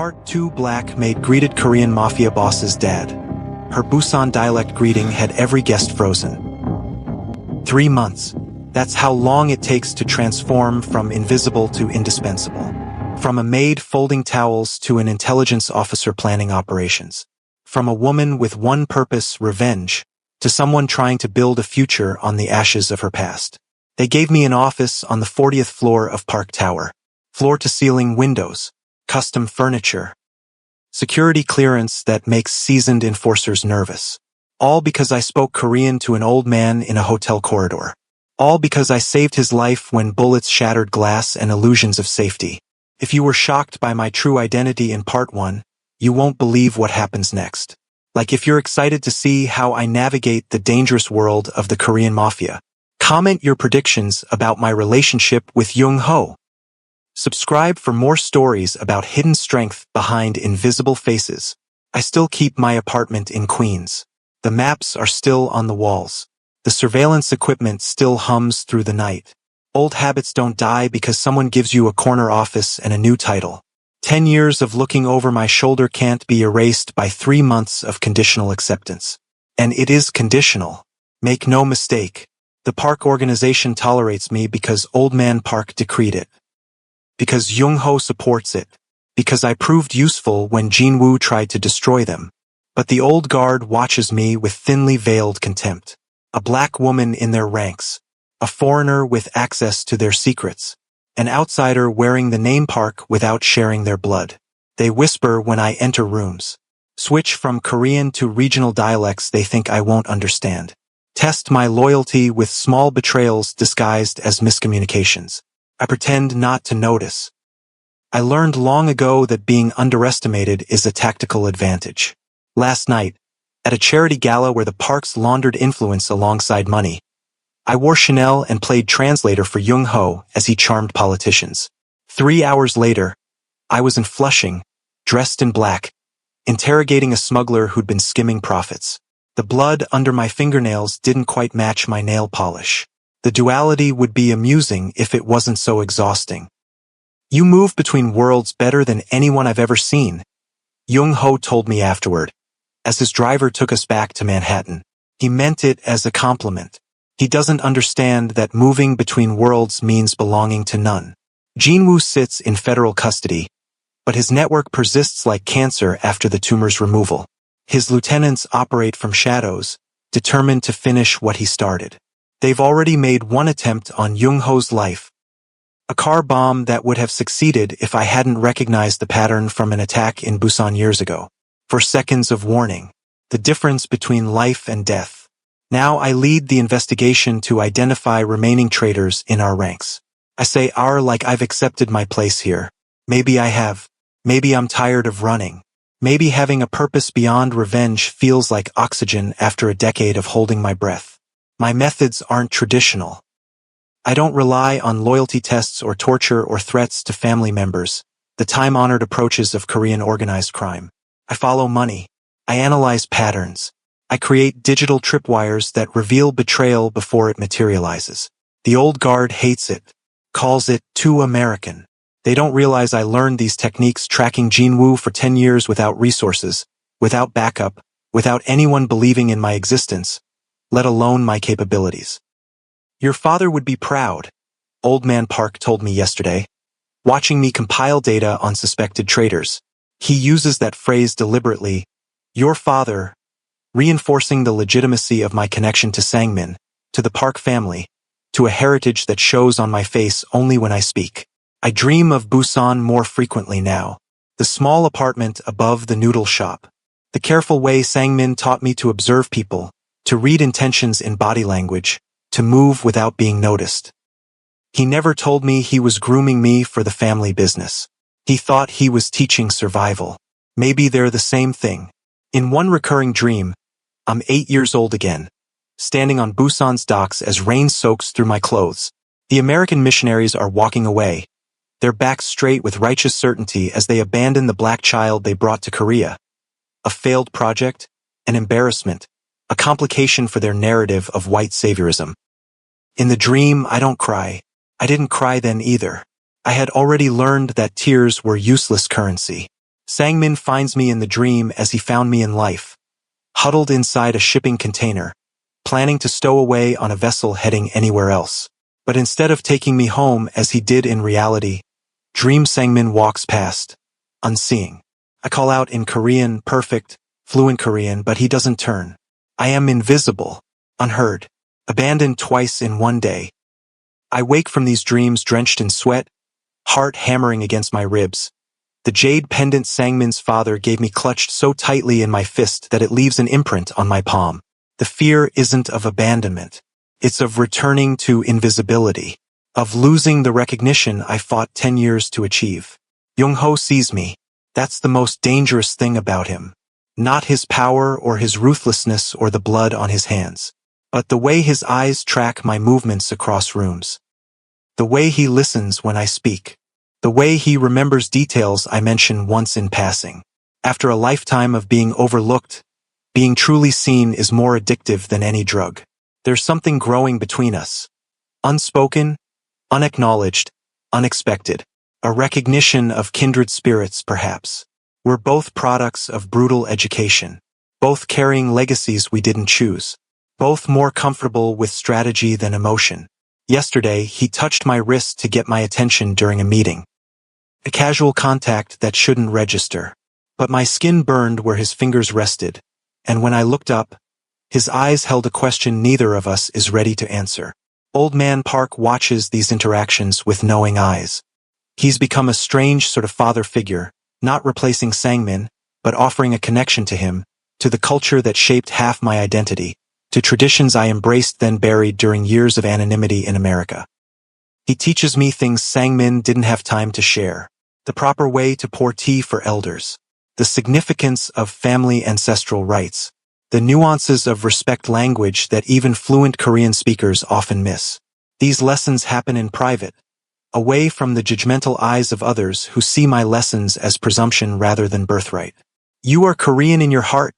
Part 2. Black Maid greeted Korean Mafia boss's dad. Her Busan Dialect greeting had every guest frozen. 3 months. That's how long it takes to transform from invisible to indispensable. From a maid folding towels to an intelligence officer planning operations. From a woman with one purpose, revenge, to someone trying to build a future on the ashes of her past. They gave me an office on the 40th floor of Park Tower. Floor-to-ceiling windows. Custom furniture. Security clearance that makes seasoned enforcers nervous. All because I spoke Korean to an old man in a hotel corridor. All because I saved his life when bullets shattered glass and illusions of safety. If you were shocked by my true identity in Part 1, you won't believe what happens next. Like if you're excited to see how I navigate the dangerous world of the Korean Mafia. Comment your predictions about my relationship with Jung Ho. Subscribe for more stories about hidden strength behind invisible faces. I still keep my apartment in Queens. The maps are still on the walls. The surveillance equipment still hums through the night. Old habits don't die because someone gives you a corner office and a new title. 10 years of looking over my shoulder can't be erased by 3 months of conditional acceptance. And it is conditional. Make no mistake. The park organization tolerates me because Old Man Park decreed it. Because Jung Ho supports it. Because I proved useful when Jinwoo tried to destroy them. But the old guard watches me with thinly veiled contempt. A black woman in their ranks. A foreigner with access to their secrets. An outsider wearing the name Park without sharing their blood. They whisper when I enter rooms. Switch from Korean to regional dialects they think I won't understand. Test my loyalty with small betrayals disguised as miscommunications. I pretend not to notice. I learned long ago that being underestimated is a tactical advantage. Last night, at a charity gala where the parks laundered influence alongside money, I wore Chanel and played translator for Jung Ho as he charmed politicians. 3 hours later, I was in Flushing, dressed in black, interrogating a smuggler who'd been skimming profits. The blood under my fingernails didn't quite match my nail polish. The duality would be amusing if it wasn't so exhausting. You move between worlds better than anyone I've ever seen, Jung Ho told me afterward, as his driver took us back to Manhattan. He meant it as a compliment. He doesn't understand that moving between worlds means belonging to none. Jinwoo sits in federal custody, but his network persists like cancer after the tumor's removal. His lieutenants operate from shadows, determined to finish what he started. They've already made one attempt on Jung Ho's life. A car bomb that would have succeeded if I hadn't recognized the pattern from an attack in Busan years ago. 4 seconds of warning. The difference between life and death. Now I lead the investigation to identify remaining traitors in our ranks. I say our like I've accepted my place here. Maybe I have. Maybe I'm tired of running. Maybe having a purpose beyond revenge feels like oxygen after a decade of holding my breath. My methods aren't traditional. I don't rely on loyalty tests or torture or threats to family members, the time-honored approaches of Korean organized crime. I follow money. I analyze patterns. I create digital tripwires that reveal betrayal before it materializes. The old guard hates it, calls it too American. They don't realize I learned these techniques tracking Jinwoo for 10 years without resources, without backup, without anyone believing in my existence, let alone my capabilities. Your father would be proud, Old Man Park told me yesterday, watching me compile data on suspected traitors. He uses that phrase deliberately, your father, reinforcing the legitimacy of my connection to Sangmin, to the Park family, to a heritage that shows on my face only when I speak. I dream of Busan more frequently now, the small apartment above the noodle shop, the careful way Sangmin taught me to observe people, to read intentions in body language, to move without being noticed. He never told me he was grooming me for the family business. He thought he was teaching survival. Maybe they're the same thing. In one recurring dream, I'm 8 years old again, standing on Busan's docks as rain soaks through my clothes. The American missionaries are walking away, their backs straight with righteous certainty as they abandon the black child they brought to Korea. A failed project, an embarrassment, a complication for their narrative of white saviorism. In the dream, I don't cry. I didn't cry then either. I had already learned that tears were useless currency. Sangmin finds me in the dream as he found me in life, huddled inside a shipping container, planning to stow away on a vessel heading anywhere else. But instead of taking me home as he did in reality, Dream Sangmin walks past, unseeing. I call out in Korean, perfect, fluent Korean, but he doesn't turn. I am invisible, unheard, abandoned twice in one day. I wake from these dreams drenched in sweat, heart hammering against my ribs. The jade pendant Sangmin's father gave me clutched so tightly in my fist that it leaves an imprint on my palm. The fear isn't of abandonment. It's of returning to invisibility, of losing the recognition I fought 10 years to achieve. Jung-ho sees me. That's the most dangerous thing about him. Not his power or his ruthlessness or the blood on his hands, but the way his eyes track my movements across rooms. The way he listens when I speak. The way he remembers details I mention once in passing. After a lifetime of being overlooked, being truly seen is more addictive than any drug. There's something growing between us. Unspoken, unacknowledged, unexpected. A recognition of kindred spirits, perhaps. We're both products of brutal education. Both carrying legacies we didn't choose. Both more comfortable with strategy than emotion. Yesterday, he touched my wrist to get my attention during a meeting. A casual contact that shouldn't register. But my skin burned where his fingers rested, and when I looked up, his eyes held a question neither of us is ready to answer. Old Man Park watches these interactions with knowing eyes. He's become a strange sort of father figure, not replacing Sangmin, but offering a connection to him, to the culture that shaped half my identity, to traditions I embraced then buried during years of anonymity in America. He teaches me things Sangmin didn't have time to share. The proper way to pour tea for elders. The significance of family ancestral rites. The nuances of respect language that even fluent Korean speakers often miss. These lessons happen in private, away from the judgmental eyes of others who see my lessons as presumption rather than birthright. You are Korean in your heart,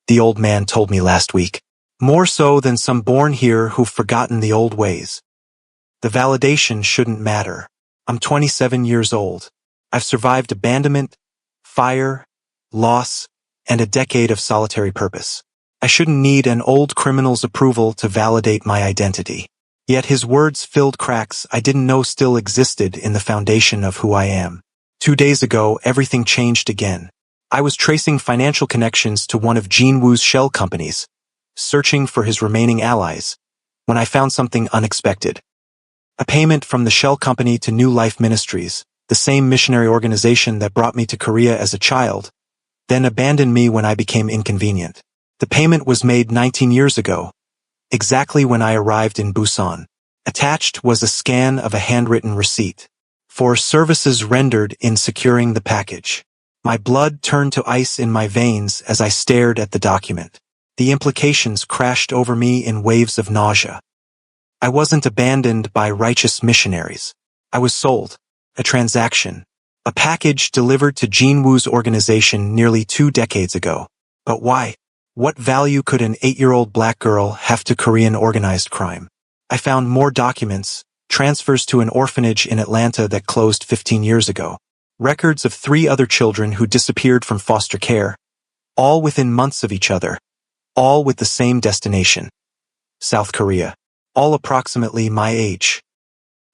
the old man told me last week. More so than some born here who've forgotten the old ways. The validation shouldn't matter. I'm 27 years old. I've survived abandonment, fire, loss, and a decade of solitary purpose. I shouldn't need an old criminal's approval to validate my identity. Yet his words filled cracks I didn't know still existed in the foundation of who I am. 2 days ago, everything changed again. I was tracing financial connections to one of Jinwoo's shell companies, searching for his remaining allies, when I found something unexpected. A payment from the shell company to New Life Ministries, the same missionary organization that brought me to Korea as a child, then abandoned me when I became inconvenient. The payment was made 19 years ago, exactly when I arrived in Busan. Attached was a scan of a handwritten receipt for services rendered in securing the package. My blood turned to ice in my veins as I stared at the document. The implications crashed over me in waves of nausea. I wasn't abandoned by righteous missionaries. I was sold. A transaction. A package delivered to Jinwoo's organization nearly 2 decades ago. But why? What value could an 8-year-old black girl have to Korean organized crime? I found more documents, transfers to an orphanage in Atlanta that closed 15 years ago. Records of 3 other children who disappeared from foster care, all within months of each other, all with the same destination. South Korea. All approximately my age.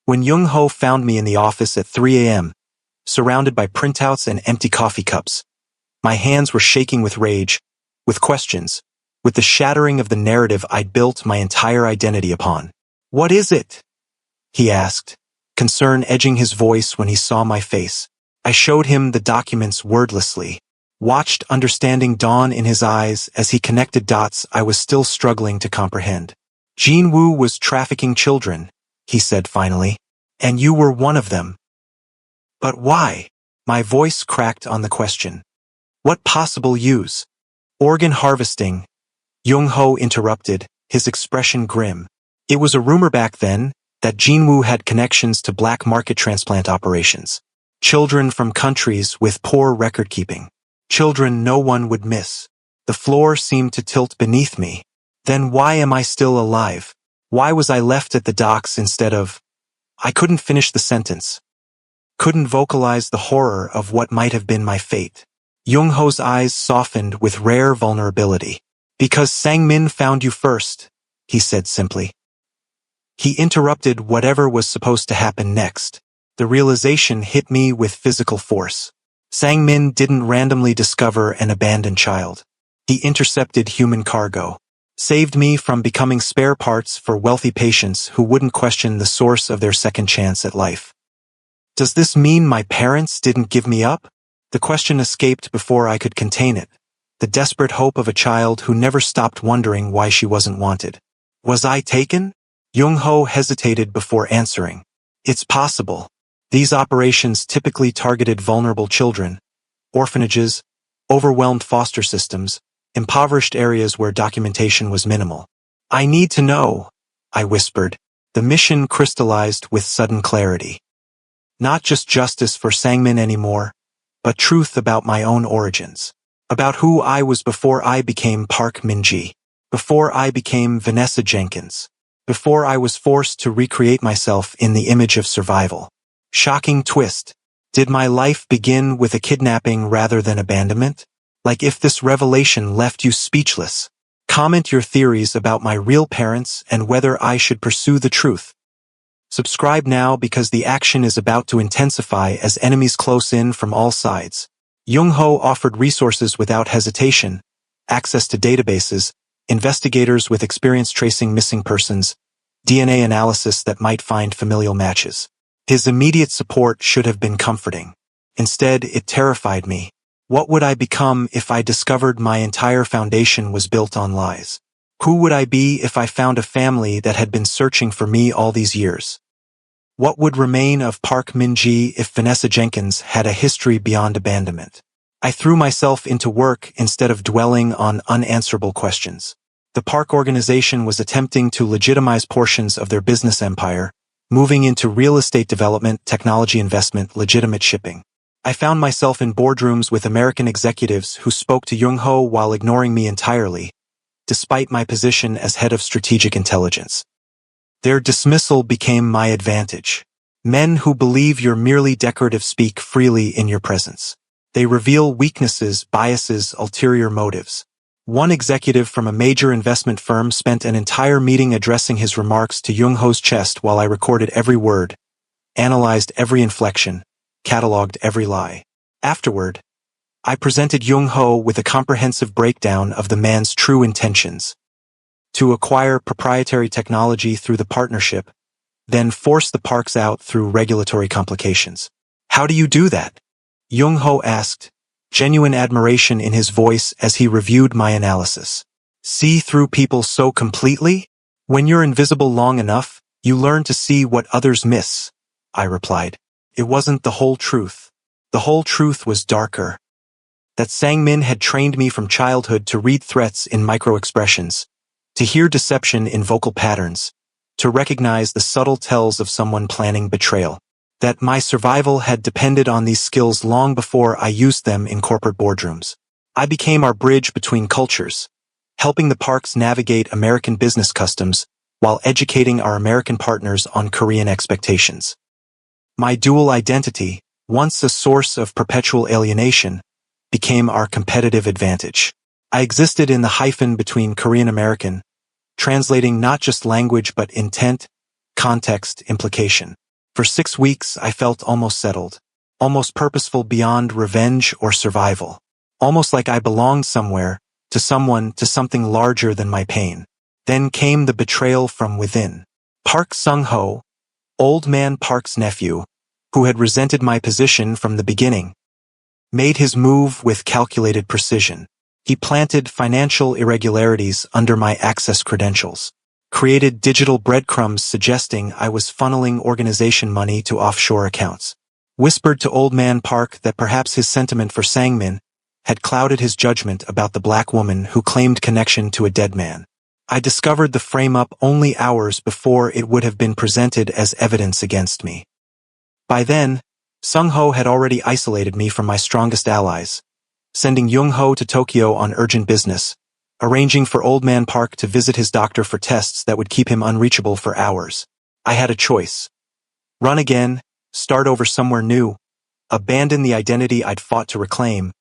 When Jung-ho found me in the office at 3 a.m., surrounded by printouts and empty coffee cups, my hands were shaking with rage, with questions, with the shattering of the narrative I'd built my entire identity upon. "What is it?" he asked, concern edging his voice when he saw my face. I showed him the documents wordlessly, watched understanding dawn in his eyes as he connected dots I was still struggling to comprehend. "Jinwoo was trafficking children," he said finally, "and you were one of them." "But why?" My voice cracked on the question. "What possible use?" "Organ harvesting," Jung-ho interrupted, his expression grim. It was a rumor back then that Jinwoo had connections to black market transplant operations. Children from countries with poor record-keeping. Children no one would miss. The floor seemed to tilt beneath me. Then why am I still alive? Why was I left at the docks instead of... I couldn't finish the sentence. Couldn't vocalize the horror of what might have been my fate. Jung-ho's eyes softened with rare vulnerability. Because Sang-min found you first, he said simply. He interrupted whatever was supposed to happen next. The realization hit me with physical force. Sang-min didn't randomly discover an abandoned child. He intercepted human cargo. Saved me from becoming spare parts for wealthy patients who wouldn't question the source of their second chance at life. Does this mean my parents didn't give me up? The question escaped before I could contain it. The desperate hope of a child who never stopped wondering why she wasn't wanted. Was I taken? Jung-ho hesitated before answering. It's possible. These operations typically targeted vulnerable children, orphanages, overwhelmed foster systems, impoverished areas where documentation was minimal. I need to know, I whispered. The mission crystallized with sudden clarity. Not just justice for Sang-min anymore, but truth about my own origins. About who I was before I became Park Min-ji. Before I became Vanessa Jenkins. Before I was forced to recreate myself in the image of survival. Shocking twist. Did my life begin with a kidnapping rather than abandonment? Like if this revelation left you speechless. Comment your theories about my real parents and whether I should pursue the truth. Subscribe now because the action is about to intensify as enemies close in from all sides. Jung-ho offered resources without hesitation, access to databases, investigators with experience tracing missing persons, DNA analysis that might find familial matches. His immediate support should have been comforting. Instead, it terrified me. What would I become if I discovered my entire foundation was built on lies? Who would I be if I found a family that had been searching for me all these years? What would remain of Park Min-ji if Vanessa Jenkins had a history beyond abandonment? I threw myself into work instead of dwelling on unanswerable questions. The Park organization was attempting to legitimize portions of their business empire, moving into real estate development, technology investment, legitimate shipping. I found myself in boardrooms with American executives who spoke to Jung-ho while ignoring me entirely, despite my position as head of strategic intelligence. Their dismissal became my advantage. Men who believe you're merely decorative speak freely in your presence. They reveal weaknesses, biases, ulterior motives. One executive from a major investment firm spent an entire meeting addressing his remarks to Jung-ho's chest while I recorded every word, analyzed every inflection, catalogued every lie. Afterward, I presented Jung-ho with a comprehensive breakdown of the man's true intentions. To acquire proprietary technology through the partnership, then force the parks out through regulatory complications. How do you do that? Jung-ho asked, genuine admiration in his voice as he reviewed my analysis. See through people so completely? When you're invisible long enough, you learn to see what others miss, I replied. It wasn't the whole truth. The whole truth was darker. That Sang-min had trained me from childhood to read threats in micro-expressions, to hear deception in vocal patterns, to recognize the subtle tells of someone planning betrayal. That my survival had depended on these skills long before I used them in corporate boardrooms. I became our bridge between cultures, helping the parks navigate American business customs while educating our American partners on Korean expectations. My dual identity, once a source of perpetual alienation, became our competitive advantage. I existed in the hyphen between Korean-American, translating not just language but intent, context, implication. For 6 weeks, I felt almost settled, almost purposeful beyond revenge or survival, almost like I belonged somewhere, to someone, to something larger than my pain. Then came the betrayal from within. Park Sung-ho, Old Man Park's nephew, who had resented my position from the beginning, made his move with calculated precision. He planted financial irregularities under my access credentials. Created digital breadcrumbs suggesting I was funneling organization money to offshore accounts. Whispered to Old Man Park that perhaps his sentiment for Sang-min had clouded his judgment about the black woman who claimed connection to a dead man. I discovered the frame-up only hours before it would have been presented as evidence against me. By then, Sung-ho had already isolated me from my strongest allies, sending Jung-ho to Tokyo on urgent business, arranging for Old Man Park to visit his doctor for tests that would keep him unreachable for hours. I had a choice. Run again, start over somewhere new, abandon the identity I'd fought to reclaim,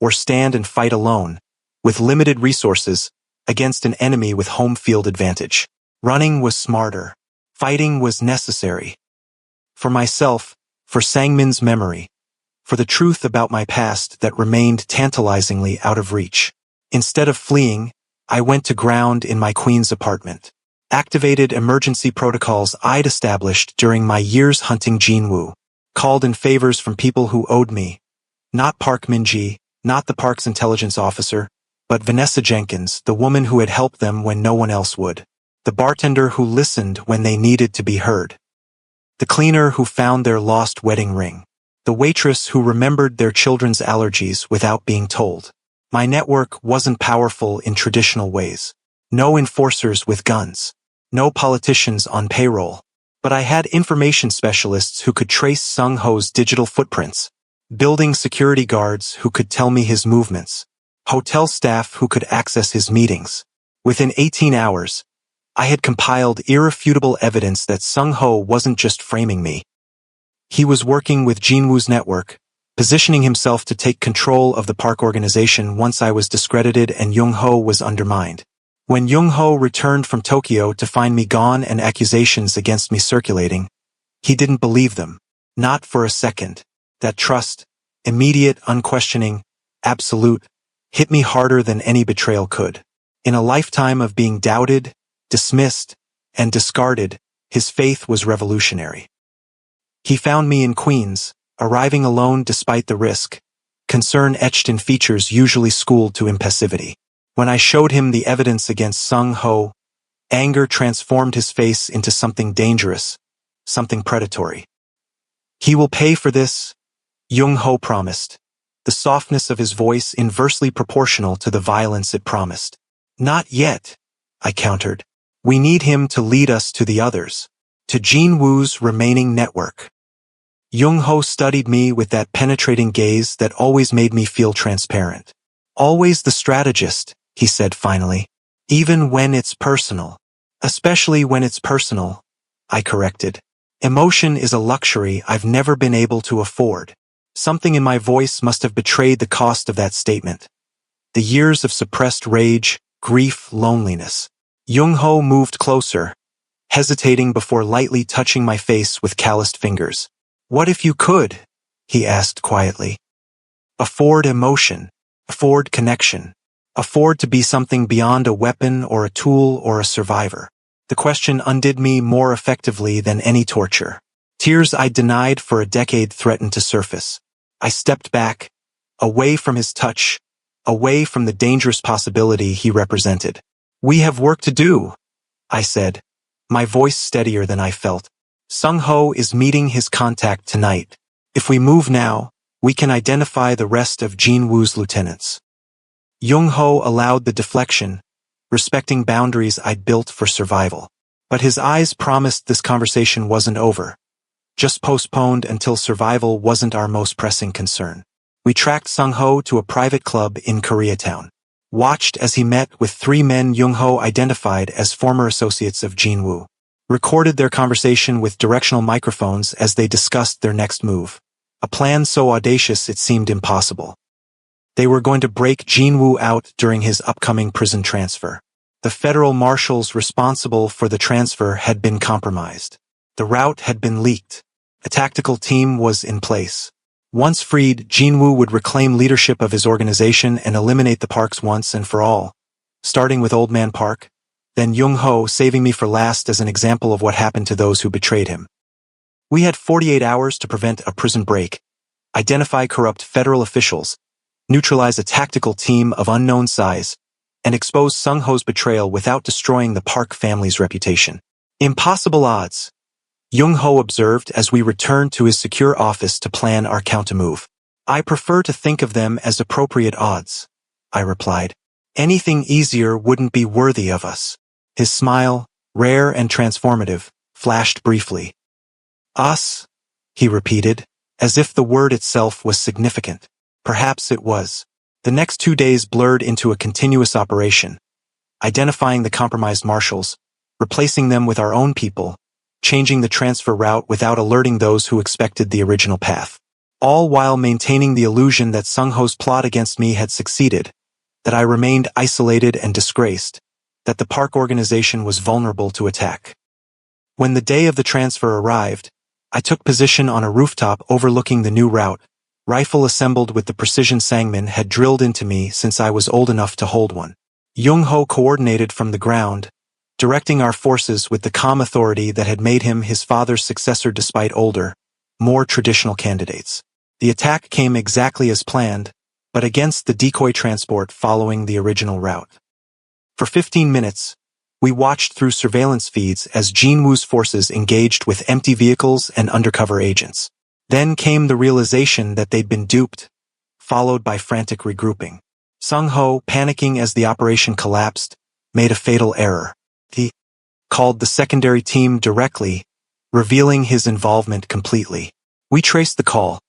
or stand and fight alone, with limited resources, against an enemy with home field advantage. Running was smarter. Fighting was necessary. For myself, for Sangmin's memory, for the truth about my past that remained tantalizingly out of reach. Instead of fleeing, I went to ground in my queen's apartment. Activated emergency protocols I'd established during my years hunting Jinwoo. Called in favors from people who owed me. Not Park Min-ji, not the park's intelligence officer, but Vanessa Jenkins, the woman who had helped them when no one else would. The bartender who listened when they needed to be heard. The cleaner who found their lost wedding ring. The waitress who remembered their children's allergies without being told. My network wasn't powerful in traditional ways. No enforcers with guns. No politicians on payroll. But I had information specialists who could trace Sung-ho's digital footprints. Building security guards who could tell me his movements. Hotel staff who could access his meetings. Within 18 hours, I had compiled irrefutable evidence that Sung-ho wasn't just framing me. He was working with Jinwoo's network, positioning himself to take control of the park organization once I was discredited and Jung-ho was undermined. When Jung-ho returned from Tokyo to find me gone and accusations against me circulating, he didn't believe them. Not for a second. That trust, immediate, unquestioning, absolute, hit me harder than any betrayal could. In a lifetime of being doubted, dismissed, and discarded, his faith was revolutionary. He found me in Queens, arriving alone despite the risk, concern etched in features usually schooled to impassivity. When I showed him the evidence against Sung-ho, anger transformed his face into something dangerous, something predatory. He will pay for this, Jung-ho promised, the softness of his voice inversely proportional to the violence it promised. Not yet, I countered. We need him to lead us to the others, to Jinwoo's remaining network. Jung-ho studied me with that penetrating gaze that always made me feel transparent. Always the strategist, he said finally. Even when it's personal. Especially when it's personal, I corrected. Emotion is a luxury I've never been able to afford. Something in my voice must have betrayed the cost of that statement. The years of suppressed rage, grief, loneliness. Jung-ho moved closer, hesitating before lightly touching my face with calloused fingers. What if you could? He asked quietly. Afford emotion. Afford connection. Afford to be something beyond a weapon or a tool or a survivor. The question undid me more effectively than any torture. Tears I denied for a decade threatened to surface. I stepped back, away from his touch, away from the dangerous possibility he represented. We have work to do, I said, my voice steadier than I felt. Sung-ho is meeting his contact tonight. If we move now, we can identify the rest of Jinwoo's lieutenants. Jung-ho allowed the deflection, respecting boundaries I'd built for survival. But his eyes promised this conversation wasn't over. Just postponed until survival wasn't our most pressing concern. We tracked Sung-ho to a private club in Koreatown. Watched as he met with 3 men Jung-ho identified as former associates of Jinwoo. Recorded their conversation with directional microphones as they discussed their next move. A plan so audacious it seemed impossible. They were going to break Jinwoo out during his upcoming prison transfer. The federal marshals responsible for the transfer had been compromised. The route had been leaked. A tactical team was in place. Once freed, Jinwoo would reclaim leadership of his organization and eliminate the parks once and for all. Starting with Old Man Park, then Jung-ho saving me for last as an example of what happened to those who betrayed him. We had 48 hours to prevent a prison break, identify corrupt federal officials, neutralize a tactical team of unknown size, and expose Sung-ho's betrayal without destroying the Park family's reputation. Impossible odds, Jung-ho observed as we returned to his secure office to plan our countermove. I prefer to think of them as appropriate odds, I replied. Anything easier wouldn't be worthy of us. His smile, rare and transformative, flashed briefly. Us, he repeated, as if the word itself was significant. Perhaps it was. The next 2 days blurred into a continuous operation, identifying the compromised marshals, replacing them with our own people, changing the transfer route without alerting those who expected the original path. all while maintaining the illusion that Sung-ho's plot against me had succeeded, that I remained isolated and disgraced, that the park organization was vulnerable to attack. When the day of the transfer arrived, I took position on a rooftop overlooking the new route, rifle assembled with the precision Sangmin had drilled into me since I was old enough to hold one. Jung-ho coordinated from the ground, directing our forces with the calm authority that had made him his father's successor despite older, more traditional candidates. The attack came exactly as planned, but against the decoy transport following the original route. For 15 minutes, we watched through surveillance feeds as Jinwoo's forces engaged with empty vehicles and undercover agents. Then came the realization that they'd been duped, followed by frantic regrouping. Sung-ho, panicking as the operation collapsed, made a fatal error. He called the secondary team directly, revealing his involvement completely. We traced the call,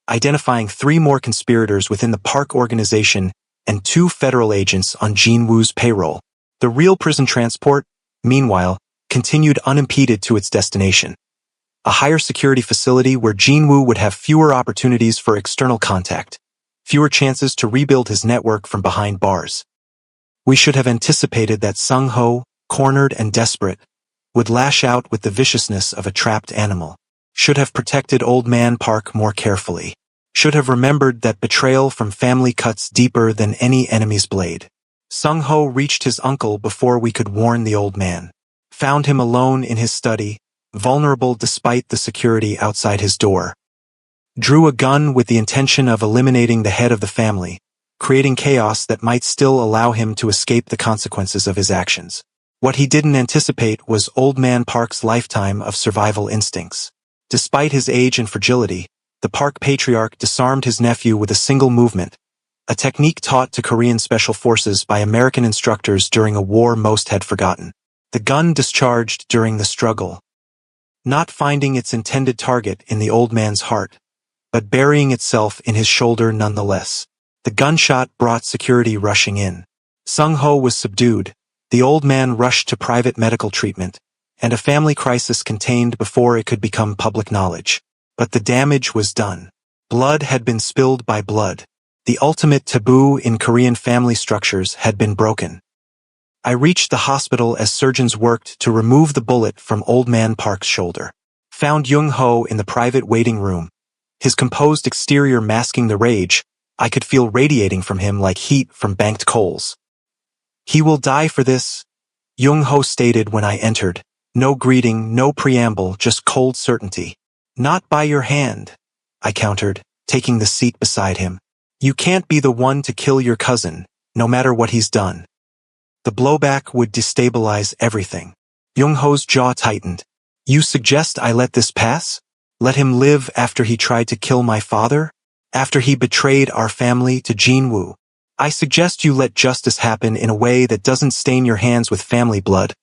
identifying 3 more conspirators within the park organization and 2 federal agents on Jinwoo's payroll. The real prison transport, meanwhile, continued unimpeded to its destination, a higher security facility where Jinwoo would have fewer opportunities for external contact, fewer chances to rebuild his network from behind bars. We should have anticipated that Sung-ho, cornered and desperate, would lash out with the viciousness of a trapped animal. Should have protected Old Man Park more carefully. Should have remembered that betrayal from family cuts deeper than any enemy's blade. Sung-ho reached his uncle before we could warn the old man. Found him alone in his study, vulnerable despite the security outside his door. Drew a gun with the intention of eliminating the head of the family, creating chaos that might still allow him to escape the consequences of his actions. What he didn't anticipate was Old Man Park's lifetime of survival instincts. Despite his age and fragility, the park patriarch disarmed his nephew with a single movement, a technique taught to Korean special forces by American instructors during a war most had forgotten. The gun discharged during the struggle, not finding its intended target in the old man's heart, but burying itself in his shoulder nonetheless. The gunshot brought security rushing in. Sung-ho was subdued, the old man rushed to private medical treatment, and a family crisis contained before it could become public knowledge. But the damage was done. Blood had been spilled by blood. The ultimate taboo in Korean family structures had been broken. I reached the hospital as surgeons worked to remove the bullet from Old Man Park's shoulder. Found Jung-ho in the private waiting room, his composed exterior masking the rage I could feel radiating from him like heat from banked coals. "He will die for this," Jung-ho stated when I entered. No greeting, no preamble, just cold certainty. "Not by your hand," I countered, taking the seat beside him. "You can't be the one to kill your cousin, no matter what he's done. The blowback would destabilize everything." Jung-ho's jaw tightened. "You suggest I let this pass? Let him live after he tried to kill my father? After he betrayed our family to Jinwoo? I suggest you let justice happen in a way that doesn't stain your hands with family blood,"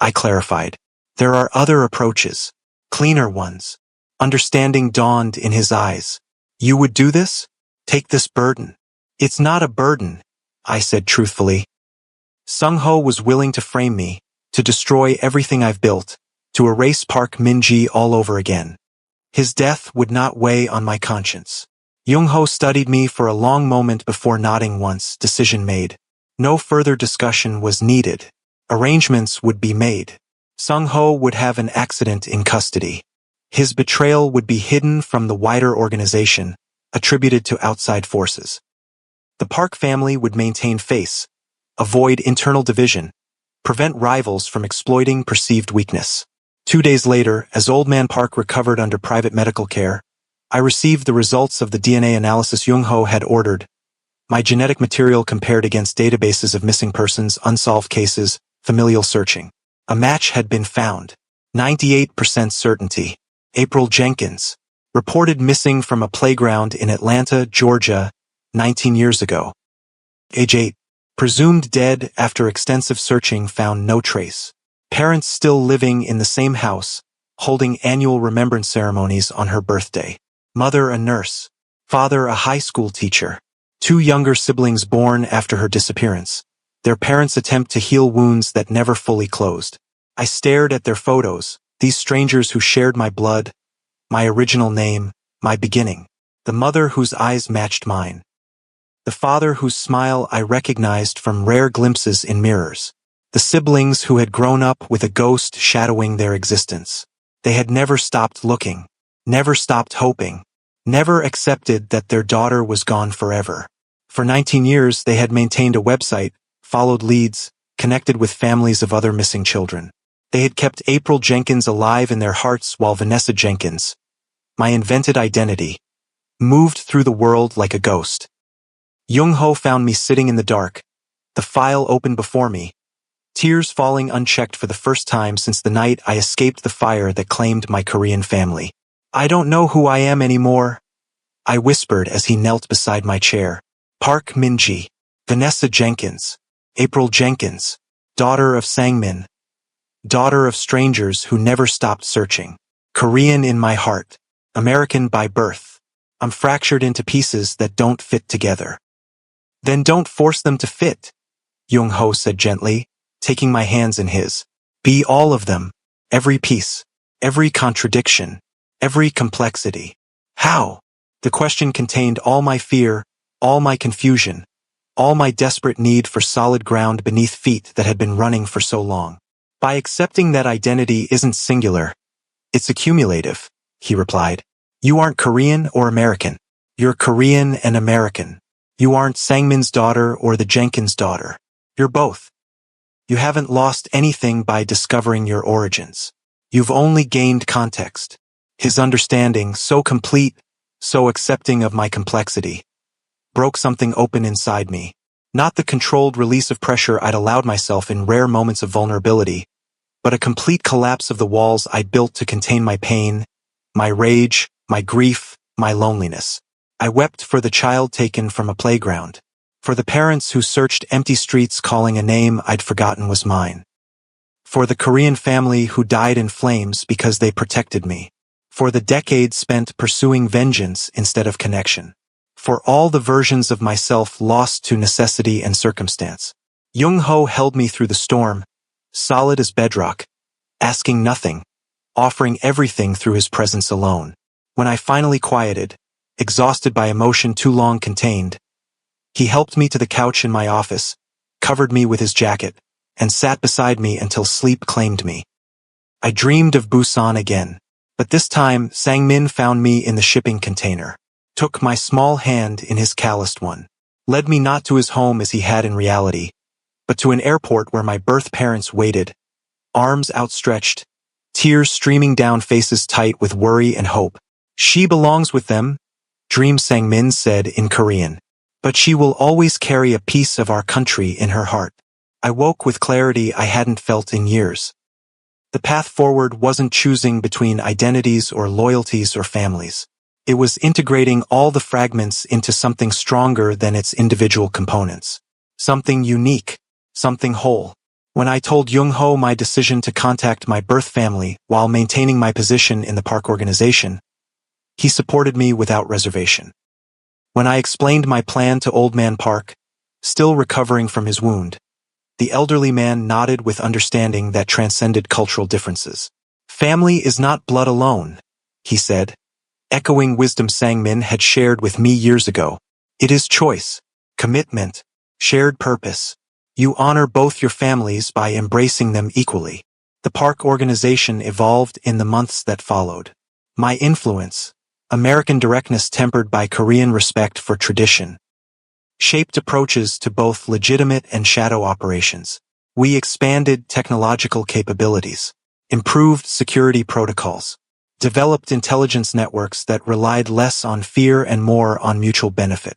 I clarified. "There are other approaches, cleaner ones." Understanding dawned in his eyes. "You would do this? Take this burden." "It's not a burden," I said truthfully. Sung-ho was willing to frame me, to destroy everything I've built, to erase Park Min-ji all over again. His death would not weigh on my conscience. Jung-ho studied me for a long moment before nodding once, decision made. No further discussion was needed. Arrangements would be made. Sung-ho would have an accident in custody. His betrayal would be hidden from the wider organization, attributed to outside forces. The Park family would maintain face, avoid internal division, prevent rivals from exploiting perceived weakness. 2 days later, as Old Man Park recovered under private medical care, I received the results of the DNA analysis Jung-ho had ordered. My genetic material compared against databases of missing persons, unsolved cases, familial searching. A match had been found. 98% certainty. April Jenkins, reported missing from a playground in Atlanta, Georgia, 19 years ago. Age 8. Presumed dead after extensive searching found no trace. Parents still living in the same house, holding annual remembrance ceremonies on her birthday. Mother a nurse. Father a high school teacher. 2 younger siblings born after her disappearance. Their parents attempt to heal wounds that never fully closed. I stared at their photos, these strangers who shared my blood, my original name, my beginning. the mother whose eyes matched mine, the father whose smile I recognized from rare glimpses in mirrors, the siblings who had grown up with a ghost shadowing their existence. They had never stopped looking, never stopped hoping, never accepted that their daughter was gone forever. For 19 years they had maintained a website, followed leads, connected with families of other missing children. They had kept April Jenkins alive in their hearts while Vanessa Jenkins, my invented identity, moved through the world like a ghost. Jung-ho found me sitting in the dark, the file open before me, tears falling unchecked for the first time since the night I escaped the fire that claimed my Korean family. "I don't know who I am anymore," I whispered as he knelt beside my chair. "Park Min-ji, Vanessa Jenkins, April Jenkins, daughter of Sang-min, daughter of strangers who never stopped searching. Korean in my heart, American by birth. I'm fractured into pieces that don't fit together." "Then don't force them to fit," Jung-ho said gently, taking my hands in his. "Be all of them, every piece, every contradiction, every complexity." "How?" The question contained all my fear, all my confusion, all my desperate need for solid ground beneath feet that had been running for so long. "By accepting that identity isn't singular, it's accumulative," he replied. "You aren't Korean or American. You're Korean and American. You aren't Sangmin's daughter or the Jenkins' daughter. You're both. You haven't lost anything by discovering your origins. You've only gained context." His understanding, so complete, so accepting of my complexity, broke something open inside me. Not the controlled release of pressure I'd allowed myself in rare moments of vulnerability, but a complete collapse of the walls I'd built to contain my pain, my rage, my grief, my loneliness. I wept for the child taken from a playground, for the parents who searched empty streets calling a name I'd forgotten was mine, for the Korean family who died in flames because they protected me, for the decades spent pursuing vengeance instead of connection, for all the versions of myself lost to necessity and circumstance. Jung-ho held me through the storm, solid as bedrock, asking nothing, offering everything through his presence alone. When I finally quieted, exhausted by emotion too long contained, he helped me to the couch in my office, covered me with his jacket, and sat beside me until sleep claimed me. I dreamed of Busan again, but this time Sang-min found me in the shipping container, took my small hand in his calloused one, led me not to his home as he had in reality, but to an airport where my birth parents waited, arms outstretched, tears streaming down faces tight with worry and hope. "She belongs with them," Dream Sang-min said in Korean. "But she will always carry a piece of our country in her heart." I woke with clarity I hadn't felt in years. The path forward wasn't choosing between identities or loyalties or families. It was integrating all the fragments into something stronger than its individual components. Something unique, something whole. When I told Jung-ho my decision to contact my birth family while maintaining my position in the park organization, he supported me without reservation. When I explained my plan to Old Man Park, still recovering from his wound, the elderly man nodded with understanding that transcended cultural differences. "Family is not blood alone," he said, echoing wisdom Sang-min had shared with me years ago. "It is choice, commitment, shared purpose. You honor both your families by embracing them equally." The park organization evolved in the months that followed. My influence, American directness tempered by Korean respect for tradition, shaped approaches to both legitimate and shadow operations. We expanded technological capabilities, improved security protocols, developed intelligence networks that relied less on fear and more on mutual benefit.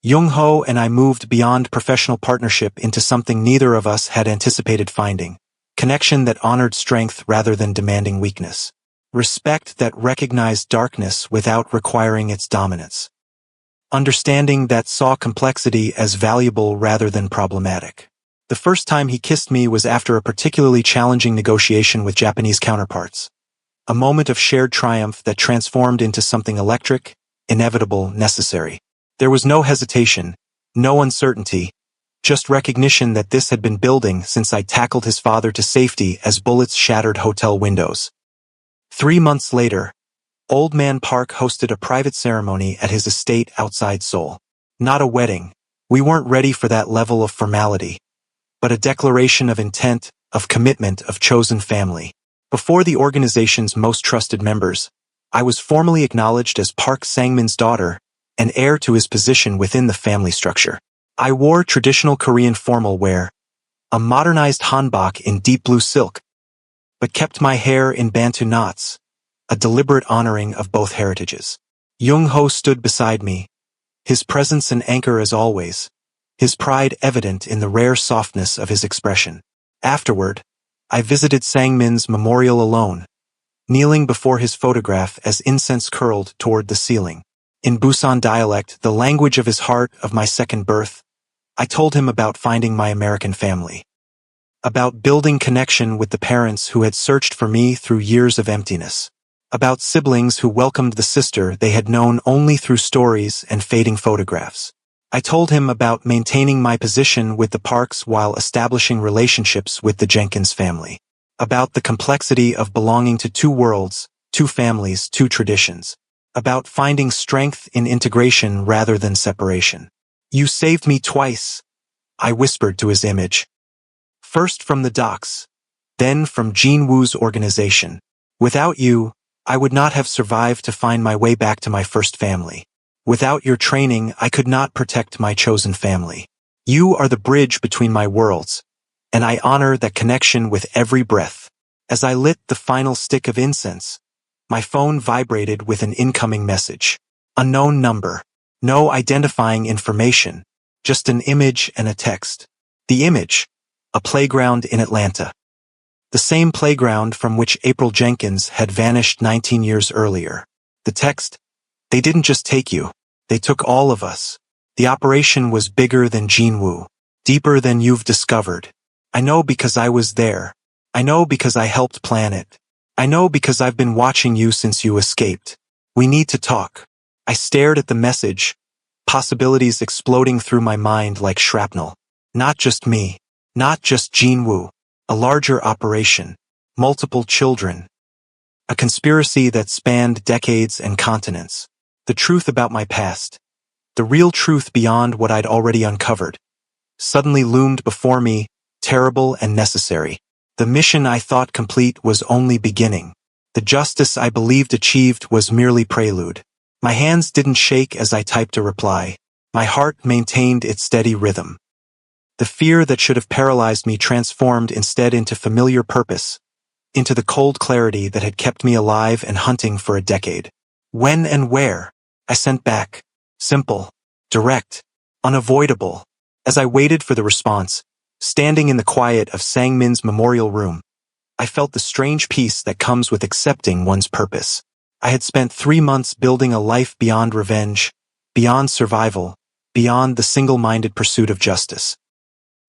Jung-ho and I moved beyond professional partnership into something neither of us had anticipated finding, connection that honored strength rather than demanding weakness, respect that recognized darkness without requiring its dominance, understanding that saw complexity as valuable rather than problematic. The first time he kissed me was after a particularly challenging negotiation with Japanese counterparts, a moment of shared triumph that transformed into something electric, inevitable, necessary. There was no hesitation, no uncertainty, just recognition that this had been building since I tackled his father to safety as bullets shattered hotel windows. 3 months later, Old Man Park hosted a private ceremony at his estate outside Seoul. Not a wedding. We weren't ready for that level of formality. But a declaration of intent, of commitment, of chosen family. Before the organization's most trusted members, I was formally acknowledged as Park Sang-min's daughter, and heir to his position within the family structure. I wore traditional Korean formal wear, a modernized hanbok in deep blue silk, but kept my hair in bantu knots, a deliberate honoring of both heritages. Jung-ho stood beside me, his presence an anchor as always, his pride evident in the rare softness of his expression. Afterward, I visited Sang-min's memorial alone, kneeling before his photograph as incense curled toward the ceiling. In Busan Dialect, the language of his heart, of my second birth, I told him about finding my American family. About building connection with the parents who had searched for me through years of emptiness. About siblings who welcomed the sister they had known only through stories and fading photographs. I told him about maintaining my position with the Parks while establishing relationships with the Jenkins family. About the complexity of belonging to two worlds, two families, two traditions. About finding strength in integration rather than separation. You saved me twice, I whispered to his image. First from the docks, then from Jean Woo's organization. Without you, I would not have survived to find my way back to my first family. Without your training, I could not protect my chosen family. You are the bridge between my worlds, and I honor that connection with every breath. As I lit the final stick of incense, my phone vibrated with an incoming message. Unknown number. No identifying information, just an image and a text. The image, a playground in Atlanta. The same playground from which April Jenkins had vanished 19 years earlier. The text, they didn't just take you, they took all of us. The operation was bigger than Jean Woo, deeper than you've discovered. I know because I was there. I know because I helped plan it. I know because I've been watching you since you escaped. We need to talk. I stared at the message, possibilities exploding through my mind like shrapnel. Not just me. Not just Jean Woo. A larger operation. Multiple children. A conspiracy that spanned decades and continents. The truth about my past. The real truth beyond what I'd already uncovered. Suddenly loomed before me, terrible and necessary. The mission I thought complete was only beginning. The justice I believed achieved was merely prelude. My hands didn't shake as I typed a reply. My heart maintained its steady rhythm. The fear that should have paralyzed me transformed instead into familiar purpose, into the cold clarity that had kept me alive and hunting for a decade. When and where? I sent back. Simple, direct, unavoidable. As I waited for the response, standing in the quiet of Sang-min's memorial room, I felt the strange peace that comes with accepting one's purpose. I had spent 3 months building a life beyond revenge, beyond survival, beyond the single-minded pursuit of justice.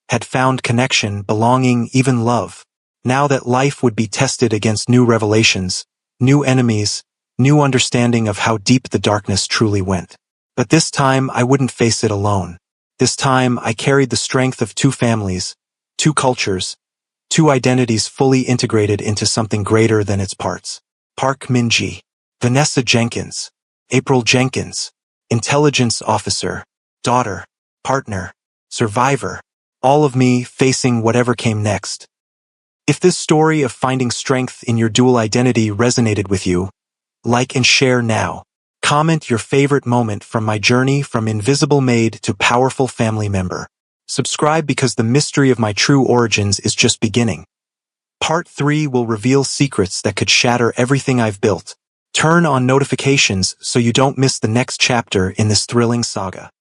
Had found connection, belonging, even love. Now that life would be tested against new revelations, new enemies, new understanding of how deep the darkness truly went. But this time I wouldn't face it alone. This time I carried the strength of two families, two cultures, two identities fully integrated into something greater than its parts. Park Min-ji. Vanessa Jenkins, April Jenkins, intelligence officer, daughter, partner, survivor, all of me facing whatever came next. If this story of finding strength in your dual identity resonated with you, like and share now. Comment your favorite moment from my journey from invisible maid to powerful family member. Subscribe because the mystery of my true origins is just beginning. Part 3 will reveal secrets that could shatter everything I've built. Turn on notifications so you don't miss the next chapter in this thrilling saga.